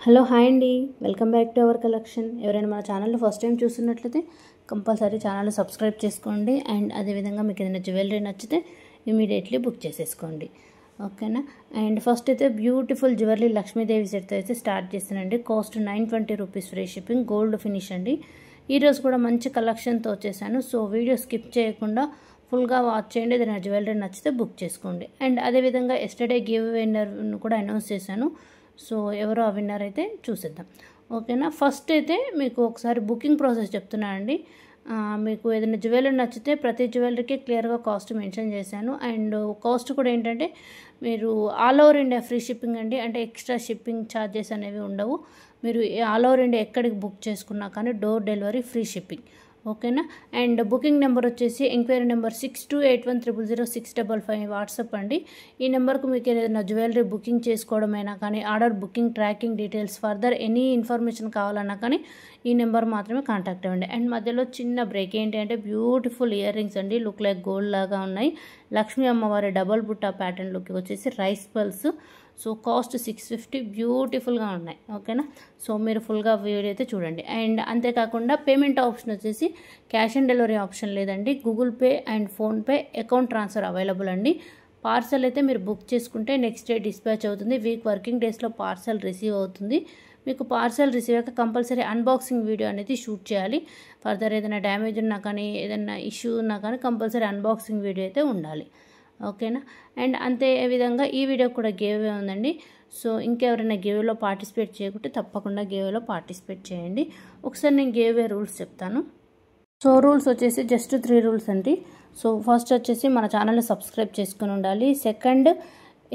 Hello hi అండి, welcome back to our collection. ఎవరైనా మన ఛానల్ ఫస్ట్ టైం చూస్తున్నట్లయితే కంపల్సరీ ఛానల్ సబ్స్క్రైబ్ చేసుకోండి. అండ్ అదేవిధంగా మీకు ఏదైనా జ్యువెలరీ నచ్చితే ఇమీడియట్లీ బుక్ చేసేసుకోండి, ఓకేనా. అండ్ ఫస్ట్ అయితే బ్యూటిఫుల్ జ్యువెలరీ లక్ష్మీదేవి సెట్ అయితే స్టార్ట్ చేస్తానండి. Cost 920 rupees, free shipping, gold finish అండి. ఈరోజు కూడా మంచి కలెక్షన్తో వచ్చేసాను. సో వీడియో స్కిప్ చేయకుండా ఫుల్గా వాచ్ చేయండి. ఏదైనా జ్యువెలరీ నచ్చితే బుక్ చేసుకోండి. అండ్ అదేవిధంగా ఎస్టర్డే గివ్ విన్నర్ను కూడా అనౌన్స్ చేశాను. సో ఎవరో ఆ విన్నర్ అయితే చూసేద్దాం, ఓకేనా. ఫస్ట్ అయితే మీకు ఒకసారి బుకింగ్ ప్రాసెస్ చెప్తున్నానండి. మీకు ఏదైనా జ్యువెలరీ నచ్చితే ప్రతి జ్యువెలరీకి క్లియర్గా కాస్ట్ మెన్షన్ చేశాను. అండ్ కాస్ట్ కూడా ఏంటంటే మీరు all over India free shipping అండి. అంటే ఎక్స్ట్రా షిప్పింగ్ ఛార్జెస్ అనేవి ఉండవు. మీరు ఆల్ ఓవర్ ఇండియా ఎక్కడికి బుక్ చేసుకున్నా కానీ డోర్ డెలివరీ, ఫ్రీ షిప్పింగ్, ఓకేనా. అండ్ బుకింగ్ నెంబర్ వచ్చేసి ఎంక్వైరీ నెంబర్ 6281000655 వాట్సాప్ అండి. ఈ నెంబర్కు మీకు ఏదైనా జ్యువెలరీ బుకింగ్ చేసుకోవడమైనా కానీ, order booking tracking details, further any information కావాలన్నా కానీ ఈ నెంబర్ మాత్రమే కాంటాక్ట్ అవ్వండి. అండ్ మధ్యలో చిన్న బ్రేక్ ఏంటి అంటే బ్యూటిఫుల్ ఇయర్ రింగ్స్ అండి. లుక్ లైక్ గోల్డ్ లాగా ఉన్నాయి. లక్ష్మీ అమ్మవారి డబల్ బుట్టా ప్యాటర్న్ లుక్ వచ్చేసి రైస్ పల్స్. సో కాస్ట్ 650, బ్యూటిఫుల్గా ఉన్నాయి, ఓకేనా. సో మీరు ఫుల్గా వీడియో అయితే చూడండి. అండ్ అంతేకాకుండా పేమెంట్ ఆప్షన్ వచ్చేసి క్యాష్ ఆన్ డెలివరీ ఆప్షన్ లేదండి. Google pay and PhonePe account transfer available అండి. పార్సల్ అయితే మీరు బుక్ చేసుకుంటే నెక్స్ట్ డే డిస్పాచ్ అవుతుంది. వీక్ వర్కింగ్ డేస్లో పార్సల్ రిసీవ్ అవుతుంది. మీకు పార్సల్ రిసీవ్ అయ్యాక కంపల్సరీ అన్బాక్సింగ్ వీడియో అనేది షూట్ చేయాలి. ఫర్దర్ ఏదైనా డ్యామేజ్ ఉన్నా కానీ, ఏదైనా ఇష్యూ ఉన్నా కానీ కంపల్సరీ అన్బాక్సింగ్ వీడియో అయితే ఉండాలి, ఓకేనా. అండ్ అంతే విధంగా ఈ వీడియో కూడా గివ్ ఉందండి. సో ఇంకెవరైనా గివ్లో పార్టిసిపేట్ చేయకుంటే తప్పకుండా గివ్లో పార్టిసిపేట్ చేయండి. ఒకసారి నేను గివ్ రూల్స్ చెప్తాను. సో రూల్స్ వచ్చేసి జస్ట్ 3 రూల్స్ అండి. సో ఫస్ట్ వచ్చేసి మన ఛానల్ని సబ్స్క్రైబ్ చేసుకుని ఉండాలి. సెకండ్,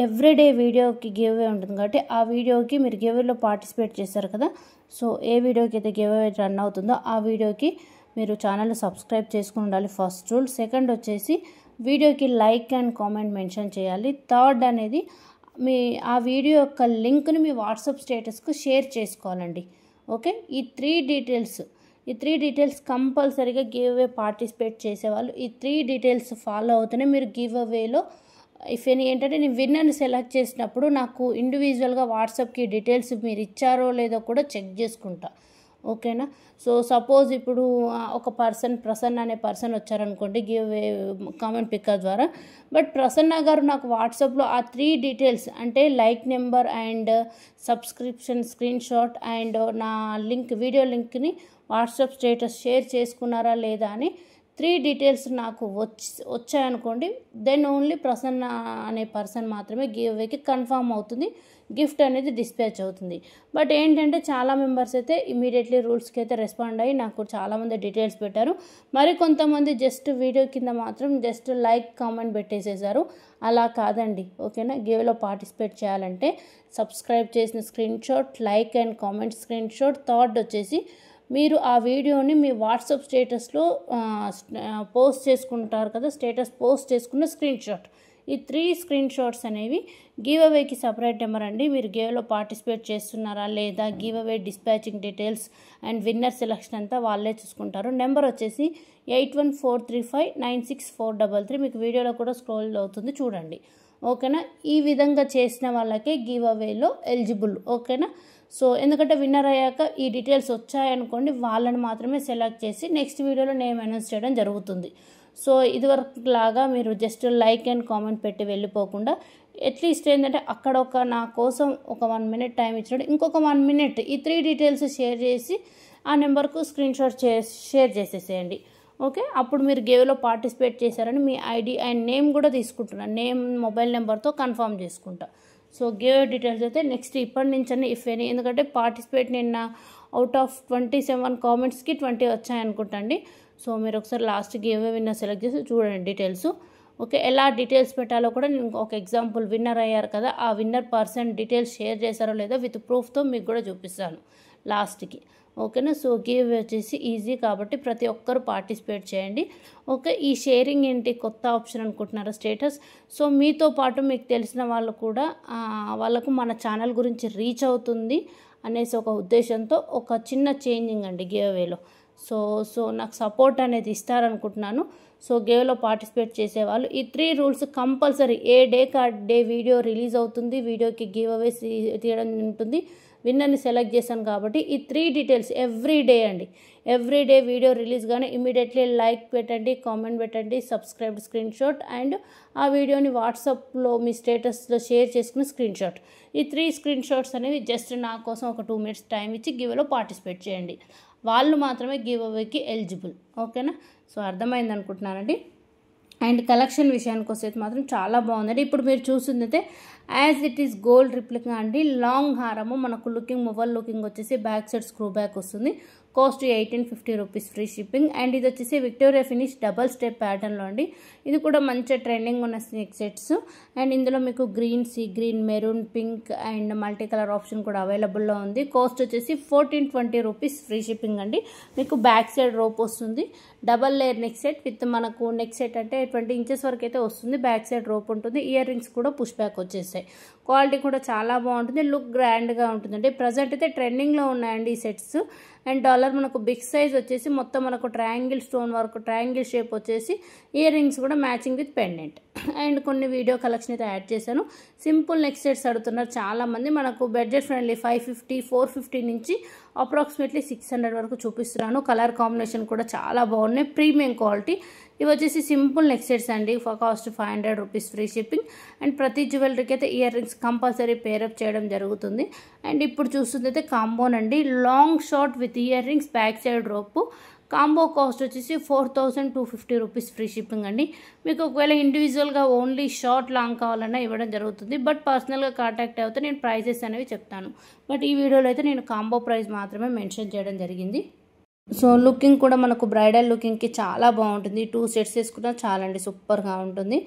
ఎవ్రీడే వీడియోకి గివ్ ఉంటుంది కాబట్టి ఆ వీడియోకి మీరు గివ్లో పార్టిసిపేట్ చేస్తారు కదా. సో ఏ వీడియోకి అయితే గివ్ రన్ అవుతుందో ఆ వీడియోకి మీరు ఛానల్ని సబ్స్క్రైబ్ చేసుకుని ఉండాలి, ఫస్ట్ రూల్. సెకండ్ వచ్చేసి వీడియోకి లైక్ అండ్ కామెంట్ మెన్షన్ చేయాలి. థర్డ్ అనేది ఆ వీడియో యొక్క లింక్ని మీ వాట్సాప్ స్టేటస్కు షేర్ చేసుకోవాలండి, ఓకే. ఈ త్రీ డీటెయిల్స్ కంపల్సరీగా గివ్ అవే పార్టిసిపేట్ చేసేవాళ్ళు ఈ 3 డీటెయిల్స్ ఫాలో అవుతూనే మీరు గివ్ అవేలో ఏంటంటే నేను విన్నర్ని సెలెక్ట్ చేసినప్పుడు నాకు ఇండివిజువల్గా వాట్సాప్కి డీటెయిల్స్ మీరు ఇచ్చారో లేదో కూడా చెక్ చేసుకుంటా, ఓకేనా. సో సపోజ్ ఇప్పుడు ఒక ప్రసన్న అనే పర్సన్ వచ్చారనుకోండి గివ్ కామెంట్ పిక్కర్ ద్వారా. బట్ ప్రసన్న గారు నాకు వాట్సాప్లో ఆ 3 డీటెయిల్స్ అంటే like number and subscription screen shot and నా వీడియో లింక్ని వాట్సాప్ స్టేటస్ షేర్ చేసుకున్నారా లేదా అని 3 డీటెయిల్స్ నాకు వచ్చాయనుకోండి, దెన్ ఓన్లీ ప్రసన్న అనే పర్సన్ మాత్రమే గివ్ అవేకి కన్ఫామ్ అవుతుంది, గిఫ్ట్ అనేది డిస్పాచ్ అవుతుంది. బట్ ఏంటంటే చాలా మెంబర్స్ అయితే ఇమీడియట్లీ రూల్స్కి అయితే రెస్పాండ్ అయ్యి నాకు చాలామంది డీటెయిల్స్ పెట్టారు. మరి కొంతమంది జస్ట్ వీడియో కింద మాత్రం జస్ట్ లైక్ కామెంట్ పెట్టేసేసారు. అలా కాదండి, ఓకేనా. గివ్లో పార్టిసిపేట్ చేయాలంటే సబ్స్క్రైబ్ చేసిన screen shot, like and comment screen shot, third వచ్చేసి మీరు ఆ వీడియోని మీ వాట్సాప్ స్టేటస్లో పోస్ట్ చేసుకుంటారు కదా, స్టేటస్ పోస్ట్ చేసుకున్న స్క్రీన్ షాట్. ఈ 3 స్క్రీన్ షాట్స్ అనేవి గివ్ అవేకి సపరేట్ నెంబర్ అండి. మీరు గివ్లో పార్టిసిపేట్ చేస్తున్నారా లేదా, give away dispatching details and winner selection అంతా వాళ్ళే చూసుకుంటారు. నెంబర్ వచ్చేసి 8143596433. మీకు వీడియోలో కూడా స్క్రోల్ అవుతుంది, చూడండి, ఓకేనా. ఈ విధంగా చేసిన వాళ్ళకే గివ్ అవేలో ఎలిజిబుల్, ఓకేనా. సో ఎందుకంటే విన్నర్ అయ్యాక ఈ డీటెయిల్స్ వచ్చాయనుకోండి వాళ్ళని మాత్రమే సెలెక్ట్ చేసి నెక్స్ట్ వీడియోలో నేమ్ అనౌన్స్ చేయడం జరుగుతుంది. సో ఇదివరకు లాగా మీరు జస్ట్ లైక్ అండ్ కామెంట్ పెట్టి వెళ్ళిపోకుండా అట్లీస్ట్ ఏంటంటే అక్కడ నా కోసం ఒక 1 మినిట్ టైం ఇచ్చినట్టు ఇంకొక 1 మినిట్ ఈ 3 డీటెయిల్స్ షేర్ చేసి ఆ నెంబర్కు స్క్రీన్ షాట్ షేర్ చేసేసేయండి, ఓకే. అప్పుడు మీరు గేవ్లో పార్టిసిపేట్ చేశారని మీ ఐడి అండ్ నేమ్ కూడా తీసుకుంటున్నాను, నేమ్ మొబైల్ నెంబర్తో కన్ఫర్మ్ చేసుకుంటా. సో గేవ్ డీటెయిల్స్ అయితే నెక్స్ట్ ఇప్పటి నుంచి ఇఫ్ ఎనీ, ఎందుకంటే పార్టిసిపేట్ నిన్న అవుట్ ఆఫ్ 27 కామెంట్స్కి 20 వచ్చాయనుకుంటా అండి. సో మీరు ఒకసారి లాస్ట్ గేవ్ విన్నర్ సెలెక్ట్ చేసి చూడండి డీటెయిల్స్, ఓకే. ఎలా డీటెయిల్స్ పెట్టాలో కూడా నేను ఒక ఎగ్జాంపుల్, విన్నర్ అయ్యారు కదా ఆ విన్నర్ పర్సన్ డీటెయిల్స్ షేర్ చేశారో లేదో విత్ ప్రూఫ్తో మీకు కూడా చూపిస్తాను లాస్ట్కి, ఓకేనా. సో గివ్ వచ్చేసి ఈజీ కాబట్టి ప్రతి ఒక్కరు పార్టిసిపేట్ చేయండి, ఓకే. ఈ షేరింగ్ ఏంటి కొత్త ఆప్షన్ అనుకుంటున్నారా స్టేటస్. సో మీతో పాటు మీకు తెలిసిన వాళ్ళు కూడా వాళ్ళకు మన ఛానల్ గురించి రీచ్ అవుతుంది అనేసి ఒక ఉద్దేశంతో ఒక చిన్న చేంజింగ్ అండి గివ్ అవేలో. సో నాకు సపోర్ట్ అనేది ఇస్తారనుకుంటున్నాను. సో గేవ్లో పార్టిసిపేట్ చేసేవాళ్ళు ఈ 3 రూల్స్ కంపల్సరీ ఏ డే కా డే వీడియో రిలీజ్ అవుతుంది, వీడియోకి గివ్ అవేస్ తీయడం ఉంటుంది, విన్నర్ని సెలెక్ట్ చేశాను కాబట్టి ఈ 3 డీటెయిల్స్ ఎవ్రీ డే అండి, ఎవ్రీ డే వీడియో రిలీజ్ కానీ ఇమీడియట్లీ లైక్ పెట్టండి, కామెంట్ పెట్టండి, సబ్స్క్రైబ్ స్క్రీన్ షాట్ అండ్ ఆ వీడియోని వాట్సాప్లో మీ స్టేటస్లో షేర్ చేసుకుని స్క్రీన్ షాట్. ఈ 3 స్క్రీన్ షాట్స్ అనేవి జస్ట్ నా కోసం ఒక 2 minutes టైం ఇచ్చి గివ్లో పార్టిసిపేట్ చేయండి. వాళ్ళు మాత్రమే గివ్ అవేకి ఎలిజిబుల్. ఓకేనా? సో అర్థమైంది అనుకుంటున్నానండి. అండ్ కలెక్షన్ విషయానికి వస్తే మాత్రం చాలా బాగుందండి. ఇప్పుడు మీరు చూస్తుందైతే as it is gold replica అండి. లాంగ్ హారము మనకు మొబైల్ లుకింగ్ వచ్చేసి బ్యాక్ సైడ్ స్క్రూ బ్యాక్ వస్తుంది. Cost 1850 rupees free shipping. And ఇది వచ్చేసి విక్టోరియా ఫినిష్ డబల్ స్టెప్ ప్యాటర్న్లో అండి. ఇది కూడా మంచి ట్రెండింగ్ ఉన్న స్నేక్ సెట్స్. అండ్ ఇందులో మీకు green, sea green, maroon, pink and multi colour option కూడా అవైలబుల్లో ఉంది. కాస్ట్ వచ్చేసి 1420 రూపీస్ ఫ్రీ షిప్పింగ్ అండి. మీకు బ్యాక్ సైడ్ రోప్ వస్తుంది, double layer neck set with మనకు నెక్ సెట్ అంటే 20 inches వరకు అయితే వస్తుంది. బ్యాక్ సైడ్ రోప్ ఉంటుంది. ఇయర్ రింగ్స్ కూడా పుష్ బ్యాక్ వచ్చేస్తాయి. క్వాలిటీ కూడా చాలా బాగుంటుంది, లుక్ గ్రాండ్గా ఉంటుందండి. ప్రజెంట్ అయితే ట్రెండింగ్లో ఉన్నాయండి ఈ సెట్స్. అండ్ డాలర్ మనకు బిగ్ సైజ్ వచ్చేసి మొత్తం మనకు triangle stone work, triangle shape వచ్చేసి ఇయర్ రింగ్స్ కూడా మ్యాచింగ్ విత్ పెండెంట్. అండ్ కొన్ని వీడియో కలెక్షన్ అయితే యాడ్ చేశాను. సింపుల్ నెక్ సెట్స్ అడుగుతున్నారు చాలామంది. మనకు బడ్జెట్ ఫ్రెండ్లీ 550, 450 నుంచి అప్రాక్సిమేట్లీ 600 వరకు చూపిస్తున్నాను. కలర్ కాంబినేషన్ కూడా చాలా బాగున్నాయి, ప్రీమియం క్వాలిటీ. ఇవి వచ్చేసి సింపుల్ నెక్ సెట్స్ అండి. Cost 500 rupees free shipping. And ప్రతి జ్యువెలరీకి అయితే ఇయర్ రింగ్స్ కంపల్సరీ పేరప్ చేయడం జరుగుతుంది. అండ్ ఇప్పుడు చూస్తుందైతే కాంబోనండి. Long short with ear rings, back side rope. Combo cost వచ్చేసి 4250 రూపీస్ ఫ్రీ షిప్పింగ్ అండి. మీకు ఒకవేళ ఇండివిజువల్గా ఓన్లీ షార్ట్ లాంగ్ కావాలన్నా ఇవ్వడం జరుగుతుంది. బట్ పర్సనల్గా కాంటాక్ట్ అవుతే నేను ప్రైజెస్ అనేవి చెప్తాను. బట్ ఈ వీడియోలో అయితే నేను కాంబో ప్రైస్ మాత్రమే మెన్షన్ చేయడం జరిగింది. సో లుకింగ్ కూడా మనకు బ్రైడల్ లుకింగ్కి చాలా బాగుంటుంది. 2 sets వేసుకున్నా చాలండి, సూపర్గా ఉంటుంది.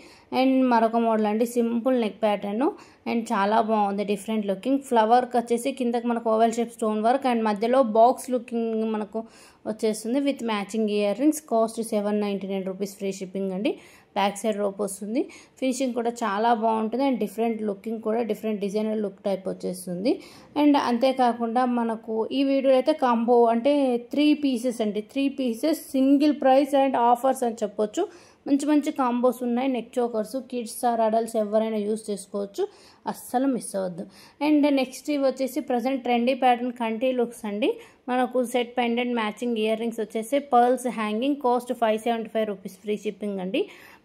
అండ్ మరొక మోడల్ అండి, సింపుల్ నెక్ ప్యాటర్న్ అండ్ చాలా బాగుంది, డిఫరెంట్ లుకింగ్. ఫ్లవర్కి వచ్చేసి కిందకి మనకు oval shape stone work and మధ్యలో బాక్స్ లుకింగ్ మనకు వచ్చేస్తుంది with matching ear rings. Cost 799 rupees free shipping అండి. బ్యాక్ సైడ్ రోప్ వస్తుంది. ఫినిషింగ్ కూడా చాలా బాగుంటుంది అండ్ డిఫరెంట్ లుకింగ్ కూడా డిఫరెంట్ డిజైనర్ లుక్ టైప్ వచ్చేస్తుంది. అండ్ అంతేకాకుండా మనకు ఈ వీడియో అయితే కాంబో అంటే 3 pieces అండి. 3 pieces single price and offers అని చెప్పొచ్చు. మంచి మంచి కాంబోస్ ఉన్నాయి. Neck chokers kids or adults ఎవరైనా యూస్ చేసుకోవచ్చు, అస్సలు మిస్ అవ్వద్దు. అండ్ నెక్స్ట్ ఇవి వచ్చేసి ప్రజెంట్ ట్రెండీ ప్యాటర్న్ కంటి లుక్స్ అండి. మనకు set pendant matching year rings వచ్చేసి pearls hanging. Cost 575 rupees free shipping అండి.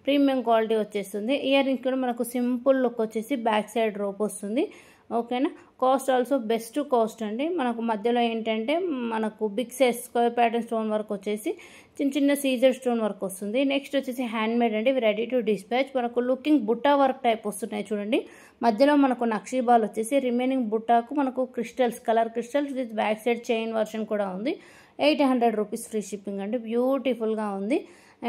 ప్రీమియం క్వాలిటీ వచ్చేస్తుంది. ఇయర్ రింగ్స్ కూడా మనకు సింపుల్ లుక్ వచ్చేసి బ్యాక్ సైడ్ రోప్ వస్తుంది. ఓకేనా? కాస్ట్ ఆల్సో బెస్ట్ కాస్ట్ అండి. మనకు మధ్యలో ఏంటంటే మనకు big size square pattern stone work వచ్చేసి చిన్న చిన్న సీజర్ స్టోన్ వర్క్ వస్తుంది. నెక్స్ట్ వచ్చేసి హ్యాండ్ మేడ్ అండి, రెడీ టు డిస్పాచ్. మనకు లుకింగ్ బుట్టా వర్క్ టైప్ వస్తున్నాయి చూడండి. మధ్యలో మనకు నక్షీ బాల్ వచ్చేసి రిమైనింగ్ బుట్టాకు మనకు crystals, colour crystals with back side chain version కూడా ఉంది. 800 రూపీస్ ఫ్రీ షిప్పింగ్ అండి. బ్యూటిఫుల్గా ఉంది.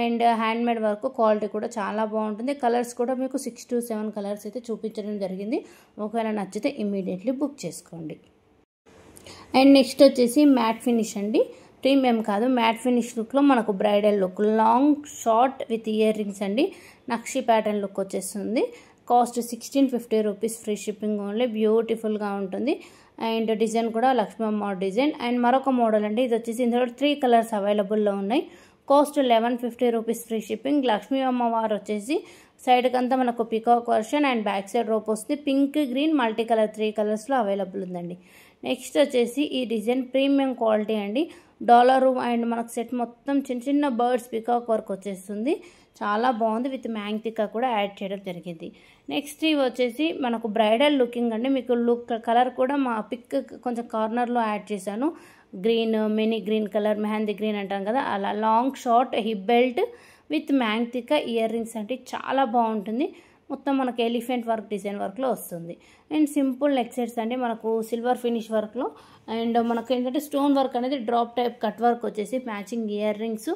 And hand made work quality కూడా చాలా బాగుంటుంది. కలర్స్ కూడా మీకు 6 to 7 కలర్స్ అయితే చూపించడం జరిగింది. ఒకవేళ నచ్చితే ఇమ్మీడియట్లీ బుక్ చేసుకోండి. అండ్ నెక్స్ట్ వచ్చేసి మ్యాట్ ఫినిష్ అండి. ప్రీమియం కాదు, మ్యాట్ ఫినిష్ లుక్లో మనకు bridal look, long short with ear rings అండి. నక్షి ప్యాటర్న్ లుక్ వచ్చేస్తుంది. Cost 1650 rupees free shipping only. బ్యూటిఫుల్గా ఉంటుంది. అండ్ డిజైన్ కూడా లక్ష్మీ అమ్మ డిజైన్. అండ్ మరొక మోడల్ అండి. ఇది వచ్చేసి ఇందులో 3 కలర్స్ అవైలబుల్లో ఉన్నాయి. Cost 1150 rupees free shipping. Lakshmi అమ్మవారు వచ్చేసి సైడ్కి అంతా మనకు peacock version and back side rope వస్తుంది. పింక్, గ్రీన్, మల్టీ కలర్ 3 కలర్స్లో అవైలబుల్ ఉందండి. నెక్స్ట్ వచ్చేసి ఈ డిజైన్ ప్రీమియం క్వాలిటీ అండి. డాలరు అండ్ మనకు సెట్ మొత్తం చిన్న చిన్న బర్డ్స్ పికాక్ వర్క్ వచ్చేస్తుంది. చాలా బాగుంది. విత్ మ్యాంగ్టికా కూడా యాడ్ చేయడం జరిగింది. నెక్స్ట్ ఇవి వచ్చేసి మనకు బ్రైడల్ లుకింగ్ అండి. మీకు లుక్ కలర్ కూడా మా పిక్ కొంచెం కార్నర్లో యాడ్ చేశాను. Green, mini green colour, mehndi green అంటాం కదా, అలా long short hip belt with maang tikka earrings అంటే చాలా బాగుంటుంది. మొత్తం మనకు ఎలిఫెంట్ వర్క్ డిజైన్ వర్క్లో వస్తుంది. అండ్ సింపుల్ నెక్ సెట్స్ అండి. మనకు సిల్వర్ ఫినిష్ వర్క్లో అండ్ మనకు ఏంటంటే స్టోన్ వర్క్ అనేది డ్రాప్ టైప్ కట్ వర్క్ వచ్చేసి matching ear rings,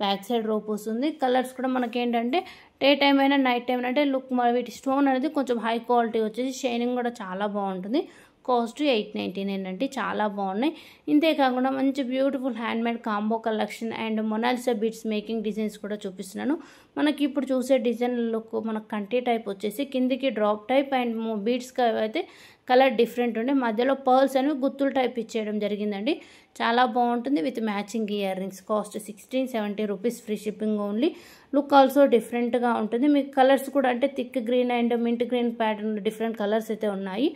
back side rope వస్తుంది. కలర్స్ కూడా మనకి ఏంటంటే డే టైం అయినా నైట్ టైం అంటే లుక్ వీటి స్టోన్ అనేది కొంచెం హై క్వాలిటీ వచ్చేసి షైనింగ్ కూడా చాలా బాగుంటుంది. కాస్ట్ 899 అండి. చాలా బాగున్నాయి. ఇంతేకాకుండా మంచి beautiful handmade combo collection and Mona Lisa beads making designs కూడా చూపిస్తున్నాను. మనకి ఇప్పుడు చూసే డిజైన్ లుక్ మనకు కంటి టైప్ వచ్చేసి కిందికి డ్రాప్ టైప్ అండ్ బీడ్స్ అయితే కలర్ డిఫరెంట్ ఉండే మధ్యలో పర్ల్స్ అనేవి గుత్తులు టైప్ ఇచ్చేయడం జరిగిందండి. చాలా బాగుంటుంది with matching ear rings. Cost 1670 rupees free shipping only. Look also డిఫరెంట్గా ఉంటుంది. మీకు కలర్స్ కూడా అంటే thick green and mint green pattern different colours అయితే ఉన్నాయి.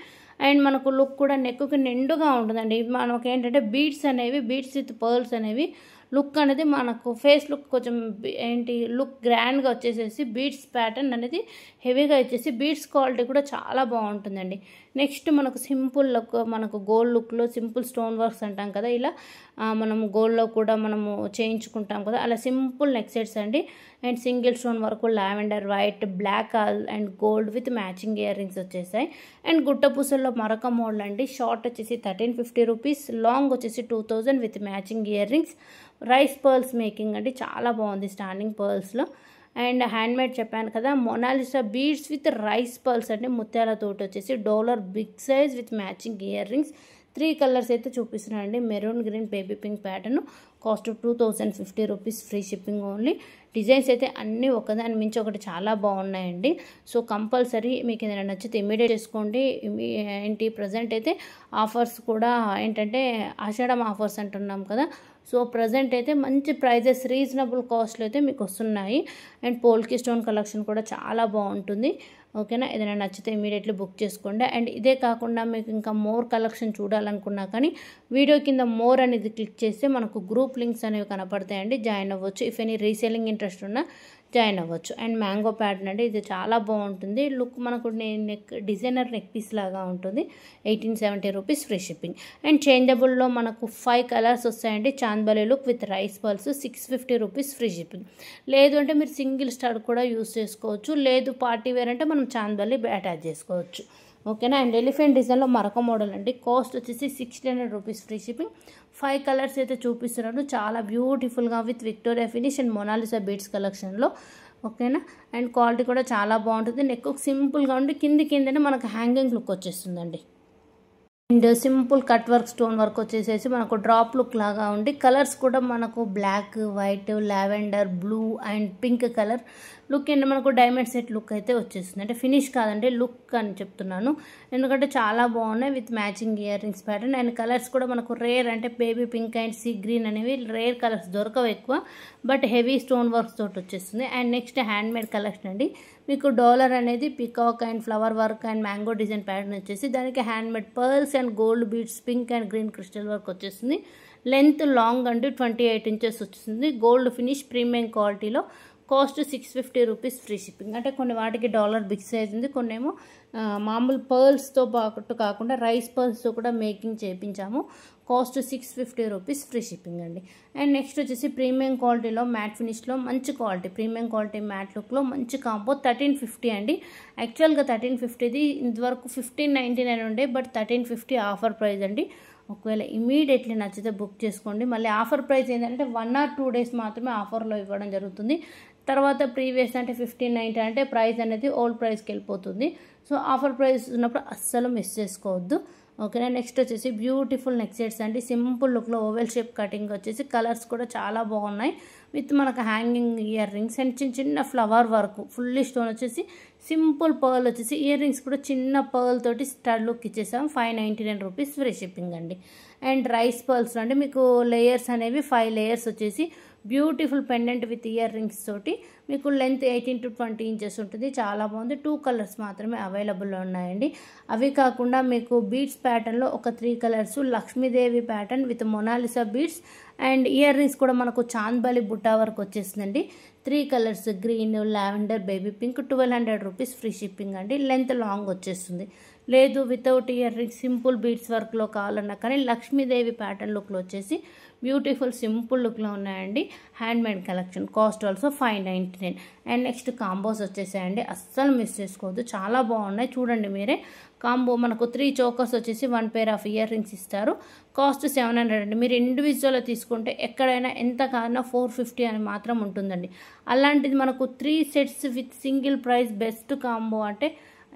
అండ్ మనకు లుక్ కూడా నెక్కి నిండుగా ఉంటుందండి. మనకు ఏంటంటే బీడ్స్ విత్ పర్ల్స్ అనేవి లుక్ అనేది మనకు ఫేస్ లుక్ కొంచెం లుక్ గ్రాండ్గా వచ్చేసేసి బీడ్స్ ప్యాటర్న్ అనేది హెవీగా ఇచ్చేసి బీడ్స్ క్వాలిటీ కూడా చాలా బాగుంటుందండి. నెక్స్ట్ మనకు సింపుల్ లుక్, మనకు గోల్డ్ లుక్లో సింపుల్ స్టోన్ వర్క్స్ అంటాం కదా, ఇలా మనము గోల్డ్లో కూడా మనము చేయించుకుంటాం కదా, అలా సింపుల్ నెక్ సెట్స్ అండి. అండ్ సింగిల్ స్టోన్ వరకు lavender, white, black and gold with matching ear rings వచ్చేసాయి. అండ్ గుట్టపూసల్లో మరొక మోడల్ అండి. షార్ట్ వచ్చేసి 1350 రూపీస్, లాంగ్ వచ్చేసి 2000 with matching ear rings. Rice pearls making అండి, చాలా బాగుంది స్టాండింగ్ పర్ల్స్లో. అండ్ హ్యాండ్మేడ్ చెప్పాను కదా, Mona Lisa beads with rice pearls అంటే ముత్యాలతోటి వచ్చేసి dollar big size with matching ear rings. 3 colours అయితే చూపిస్తున్నానండి. Maroon, green, baby pink pattern. Cost 2050 rupees, free shipping only. Designs అయితే అన్నీ ఒకదాని మించి ఒకటి చాలా బాగున్నాయండి. సో కంపల్సరీ మీకు ఏదైనా నచ్చితే ఇమీడియట్ చేసుకోండి. ప్రజెంట్ అయితే ఆఫర్స్ కూడా ఏంటంటే ఆషాఢం ఆఫర్స్ అంటున్నాం కదా, సో ప్రజెంట్ అయితే మంచి ప్రైజెస్, రీజనబుల్ కాస్ట్లో అయితే మీకు వస్తున్నాయి. అండ్ పోల్కి స్టోన్ కలెక్షన్ కూడా చాలా బాగుంటుంది. ఓకేనా, ఏదైనా నచ్చితే ఇమీడియట్లీ బుక్ చేసుకోండి. అండ్ ఇదే కాకుండా మీకు ఇంకా మోర్ కలెక్షన్ చూడాలనుకున్నా కానీ వీడియో కింద మోర్ అనేది క్లిక్ చేస్తే మనకు గ్రూప్ లింక్స్ అనేవి కనపడతాయండి, జాయిన్ అవ్వచ్చు. ఇఫ్ ఎనీ రీసేలింగ్ ఇంట్రెస్ట్ ఉన్నా జాయిన్ అవ్వచ్చు. అండ్ మ్యాంగో ప్యాటర్న్ అండి, ఇది చాలా బాగుంటుంది. లుక్ మనకు డిజైనర్ నెక్ పీస్ లాగా ఉంటుంది. 1870 రూపీస్, ఫ్రీ షిప్పింగ్. అండ్ చేంజబుల్లో మనకు 5 కలర్స్ వస్తాయండి. Chandbali look with rice pearls, 650 rupees, free shipping. లేదు అంటే మీరు సింగిల్ స్టార్ కూడా యూస్ చేసుకోవచ్చు, లేదు పార్టీ వేర్ అంటే మనం చాందబలి అటాచ్ చేసుకోవచ్చు. ఓకేనా. అండ్ ఎలిఫెంట్ డిజైన్లో మరొక మోడల్ అండి. కాస్ట్ వచ్చేసి 1600 రూపీస్, ఫ్రీ షిప్పింగ్. 5 కలర్స్ అయితే చూపిస్తున్నాను, చాలా బ్యూటిఫుల్గా with Victoria finish and Mona Lisa beads కలెక్షన్లో. ఓకేనా. అండ్ క్వాలిటీ కూడా చాలా బాగుంటుంది. నెక్ సింపుల్గా ఉండి కిందనే మనకు హ్యాంగింగ్ లుక్ వచ్చేస్తుందండి. And simple cut work, stone work వచ్చేసేసి మనకు డ్రాప్ లుక్ లాగా ఉండి కలర్స్ కూడా మనకు black, white, lavender, blue and pink colour look and మనకు డైమండ్ సెట్ లుక్ అయితే వచ్చేస్తుంది. అంటే ఫినిష్ కాదండి, లుక్ అని చెప్తున్నాను, ఎందుకంటే చాలా బాగున్నాయి with matching ear rings pattern. And colours కూడా మనకు రేర్, అంటే baby pink and sea green అనేవి రేర్ కలర్స్, దొరకవు ఎక్కువ, బట్ హెవీ స్టోన్ వర్క్స్ తోటి వచ్చేస్తుంది. అండ్ నెక్స్ట్ హ్యాండ్మేడ్ కలెక్షన్ అండి. మీకు డాలర్ అనేది peacock and flower work and mango design pattern వచ్చేసి దానికి handmade pearls and gold beads, pink and green crystal work వచ్చేస్తుంది. లెంత్ లాంగ్ అండి 28 ఇంచెస్ వచ్చేస్తుంది. గోల్డ్ ఫినిష్ ప్రీమియం క్వాలిటీలో. Cost 650 rupees, free shipping. అంటే కొన్ని వాటికి డాలర్ బిగ్ సైజ్ ఉంది, కొన్ని ఏమో మామూలు పర్ల్స్తో పాటు కాకుండా రైస్ పర్ల్స్తో కూడా మేకింగ్ చేయించాము. కాస్ట్ 650 రూపీస్, ఫ్రీ షిప్పింగ్ అండి. అండ్ నెక్స్ట్ వచ్చేసి ప్రీమియం క్వాలిటీలో మ్యాట్ ఫినిష్లో మంచి క్వాలిటీ, ప్రీమియం క్వాలిటీ మ్యాట్ లుక్లో మంచి కాంబో 1350 అండి. యాక్చువల్గా 1350ది ఇంతవరకు 1599 ఉండే, బట్ 1350 ఆఫర్ ప్రైస్ అండి. ఒకవేళ ఇమీడియట్లీ నచ్చితే బుక్ చేసుకోండి. మళ్ళీ ఆఫర్ ప్రైస్ ఏంటంటే 1 or 2 days మాత్రమే ఆఫర్లో ఇవ్వడం జరుగుతుంది. తర్వాత ప్రీవియస్ అంటే 1590 అంటే ప్రైస్ అనేది ఓల్డ్ ప్రైస్కి వెళ్ళిపోతుంది. సో ఆఫర్ ప్రైస్ ఉన్నప్పుడు అస్సలు మిస్ చేసుకోవద్దు. ఓకేనా. నెక్స్ట్ వచ్చేసి బ్యూటిఫుల్ నెక్ సెట్స్ అండి. సింపుల్ లుక్లో ఓవెల్ షేప్ కటింగ్ వచ్చేసి కలర్స్ కూడా చాలా బాగున్నాయి విత్ మనకు హ్యాంగింగ్ ఇయర్ రింగ్స్ అండ్ చిన్న ఫ్లవర్ వర్క్, ఫుల్లీ స్టోన్ వచ్చేసి సింపుల్ పర్ల్ వచ్చేసి ఇయర్ రింగ్స్ కూడా చిన్న పర్ల్ తోటి స్టడ్ లుక్ ఇచ్చేసాం. 599 రూపీస్, ఫ్రీ షిప్పింగ్ అండి. అండ్ రైస్ పర్ల్స్ అంటే మీకు లేయర్స్ అనేవి 5 లేయర్స్ వచ్చేసి beautiful pendant with ear rings తోటి మీకు లెంత్ 18 to 20 ఇంచెస్ ఉంటుంది. చాలా బాగుంది. 2 కలర్స్ మాత్రమే అవైలబుల్లో ఉన్నాయండి. అవి కాకుండా మీకు బీడ్స్ ప్యాటర్న్లో ఒక 3 colours, Lakshmidevi pattern with Mona Lisa beads and year rings కూడా మనకు చాందబలి బుట్టా వరకు వచ్చేసిందండి. 3 colours, green, lavender, baby pink. 1200 rupees, free shipping అండి. లెంత్ లాంగ్ వచ్చేస్తుంది. లేదు without ear rings simple beads వర్క్లో కావాలన్నా కానీ లక్ష్మీదేవి ప్యాటర్న్ లుక్లో వచ్చేసి బ్యూటిఫుల్ సింపుల్ లుక్లో ఉన్నాయండి. Handmade collection. Cost also 599. And next combos వచ్చేసాయండి, అస్సలు మిస్ చేసుకోవద్దు, చాలా బాగున్నాయి. చూడండి మీరే. కాంబో మనకు 3 చోకర్స్ వచ్చేసి 1 pair ఆఫ్ ఇయర్ రింగ్స్ ఇస్తారు. కాస్ట్ 700 అండి. మీరు ఇండివిజువల్గా తీసుకుంటే ఎక్కడైనా ఎంత కాదన్నా 450 అని మాత్రం ఉంటుందండి. అలాంటిది మనకు 3 sets with single price best combo అంటే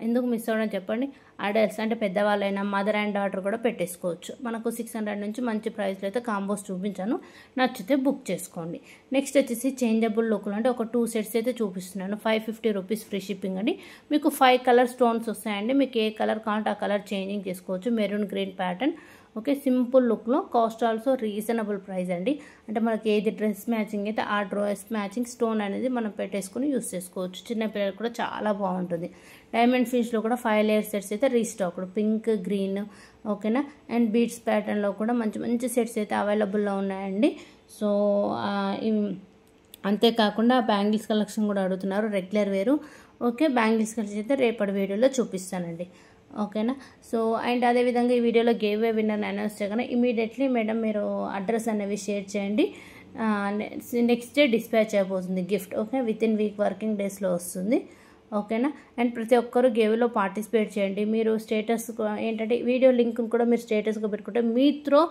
ఎందుకు మిస్ అవ్వడం చెప్పండి. అడల్ట్స్ అంటే పెద్దవాళ్ళైనా మదర్ అండ్ డాటర్ కూడా పెట్టేసుకోవచ్చు. మనకు 600 నుంచి మంచి ప్రైస్లో అయితే కాంబోస్ చూపించాను, నచ్చితే బుక్ చేసుకోండి. నెక్స్ట్ వచ్చేసి చేంజబుల్ లుక్లో అంటే ఒక 2 sets అయితే చూపిస్తున్నాను. 550 రూపీస్, ఫ్రీ షిప్పింగ్ అండి. మీకు 5 కలర్ స్టోన్స్ వస్తాయండి. మీకు ఏ కలర్ కావాలంటే ఆ కలర్ చేంజింగ్ చేసుకోవచ్చు. Maroon green pattern. Okay, simple లుక్లో, కాస్ట్ ఆల్సో రీజనబుల్ ప్రైస్ అండి. అంటే మనకి ఏది డ్రెస్ మ్యాచింగ్ అయితే ఆ డ్రెస్ మ్యాచింగ్ స్టోన్ అనేది మనం పెట్టేసుకుని యూస్ చేసుకోవచ్చు. చిన్నపిల్లలకు కూడా చాలా బాగుంటుంది. డైమండ్ ఫినిష్లో కూడా 5 లేయర్ సెట్స్ అయితే రీస్టాక్డ్, పింక్, గ్రీన్, ఓకేనా. అండ్ బీడ్స్ ప్యాటర్న్లో కూడా మంచి మంచి సెట్స్ అయితే అవైలబుల్లో ఉన్నాయండి. సో అంతేకాకుండా బ్యాంగిల్స్ కలెక్షన్ కూడా అడుగుతున్నారు, రెగ్యులర్ వేరు. ఓకే, బ్యాంగిల్స్ కలెక్షన్ అయితే రేపటి వీడియోలో చూపిస్తానండి. ఓకేనా. సో అండ్ అదేవిధంగా ఈ వీడియోలో గివ్ అవే విన్నర్ని అనౌన్స్ చేయగానే ఇమీడియట్లీ మేడం మీరు అడ్రస్ అనేవి షేర్ చేయండి. నెక్స్ట్ డే డిస్పాచ్ అయిపోతుంది gift. Okay, within week working డేస్లో వస్తుంది. ఓకేనా. అండ్ ప్రతి ఒక్కరు గేవ్లో పార్టిసిపేట్ చేయండి. మీరు స్టేటస్ ఏంటంటే వీడియో లింక్ కూడా మీరు స్టేటస్గా పెట్టుకుంటే మీ త్రో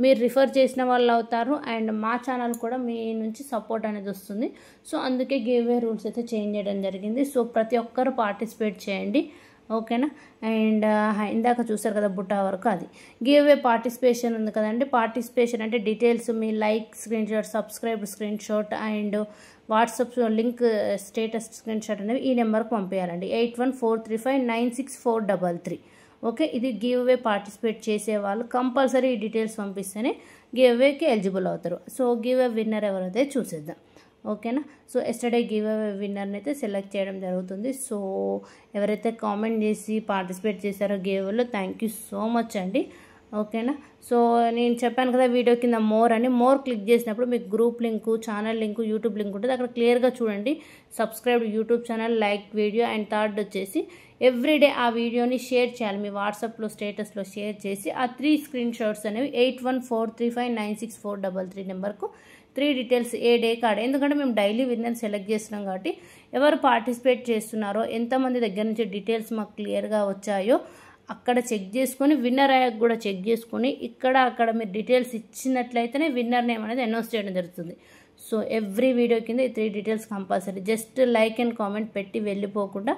మీరు రిఫర్ చేసిన వాళ్ళు అవుతారు. అండ్ మా ఛానల్ కూడా మీ నుంచి సపోర్ట్ అనేది వస్తుంది. సో అందుకే గివ్ రూల్స్ అయితే చేంజ్ చేయడం జరిగింది. సో ప్రతి ఒక్కరు పార్టిసిపేట్ చేయండి. ఓకేనా. అండ్ ఇందాక చూసారు కదా బుట్టా వరకు, అది గివ్ అవే పార్టిసిపేషన్ ఉంది కదండి. పార్టిసిపేషన్ అంటే details me like screen shot, subscribe screen shot and WhatsApp link status screen shot అనేవి ఈ నెంబర్కి పంపించాలండి, 8143596433. ఓకే, ఇది గివ్ అవే పార్టిసిపేట్ చేసే వాళ్ళు కంపల్సరీ ఈ డీటెయిల్స్ పంపిస్తేనే గివ్ అవేకి ఎలిజిబుల్ అవుతారు. సో గివ్ అవే విన్నర్ ఎవరైతే చూసేద్దాం. ఓకేనా. సో ఎస్టర్డే గివ్ అవే విన్నర్ని అయితే సెలెక్ట్ చేయడం జరుగుతుంది. సో ఎవరైతే కామెంట్ చేసి పార్టిసిపేట్ చేశారో గివ్ అవేలో థ్యాంక్ యూ సో మచ్ అండి. ఓకేనా. సో నేను చెప్పాను కదా వీడియో కింద మోర్ అని, మోర్ క్లిక్ చేసినప్పుడు మీకు group link, channel link, YouTube link ఉంటుంది. అక్కడ క్లియర్గా చూడండి, subscribe YouTube channel, like video and third వచ్చేసి ఎవ్రీడే ఆ వీడియోని షేర్ చేయాలి. మీ వాట్సాప్లో స్టేటస్లో షేర్ చేసి ఆ 3 స్క్రీన్ షాట్స్ అనేవి 8143596433 నెంబర్కు 3 డీటెయిల్స్ ఏ డే కాడ, ఎందుకంటే మేము డైలీ విన్నర్ సెలెక్ట్ చేస్తున్నాం కాబట్టి ఎవరు పార్టిసిపేట్ చేస్తున్నారో ఎంతమంది దగ్గర నుంచి డీటెయిల్స్ మాకు క్లియర్గా వచ్చాయో అక్కడ చెక్ చేసుకొని విన్నర్ అయ్యాక కూడా చెక్ చేసుకొని అక్కడ మీరు డీటెయిల్స్ ఇచ్చినట్లయితేనే విన్నర్ నేమ్ అనేది అనౌన్స్ చేయడం జరుగుతుంది. సో ఎవ్రీ వీడియో కింద ఈ 3 details compulsory, just like and comment పెట్టి వెళ్ళిపోకుండా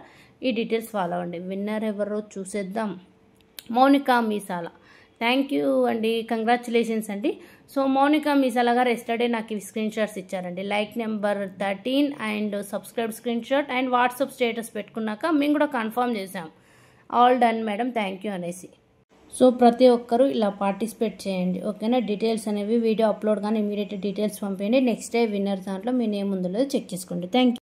ఈ డీటెయిల్స్ ఫాలో అవ్వండి. విన్నర్ ఎవరో చూసేద్దాం. మౌనికా మీసాల, థ్యాంక్ యూ అండి, కంగ్రాచులేషన్స్ అండి. సో మౌనికా మీసాల గారు ఎస్టర్డే నాకు ఇవి స్క్రీన్ షాట్స్ ఇచ్చారండి, like number 13 and subscribe screen shot and WhatsApp status పెట్టుకున్నాక మేము కూడా కన్ఫర్మ్ చేసాం, all done madam thank you అనేసి. సో ప్రతి ఒక్కరూ ఇలా పార్టిసిపేట్ చేయండి. ఓకేనా. డీటెయిల్స్ అనేవి వీడియో అప్లోడ్ కానీ ఇమీడియట్ డీటెయిల్స్ పంపేయండి. నెక్స్ట్ డే విన్నర్ దాంట్లో మీ నేమ్ ఉందో లేదో చెక్ చేసుకోండి. Thank you.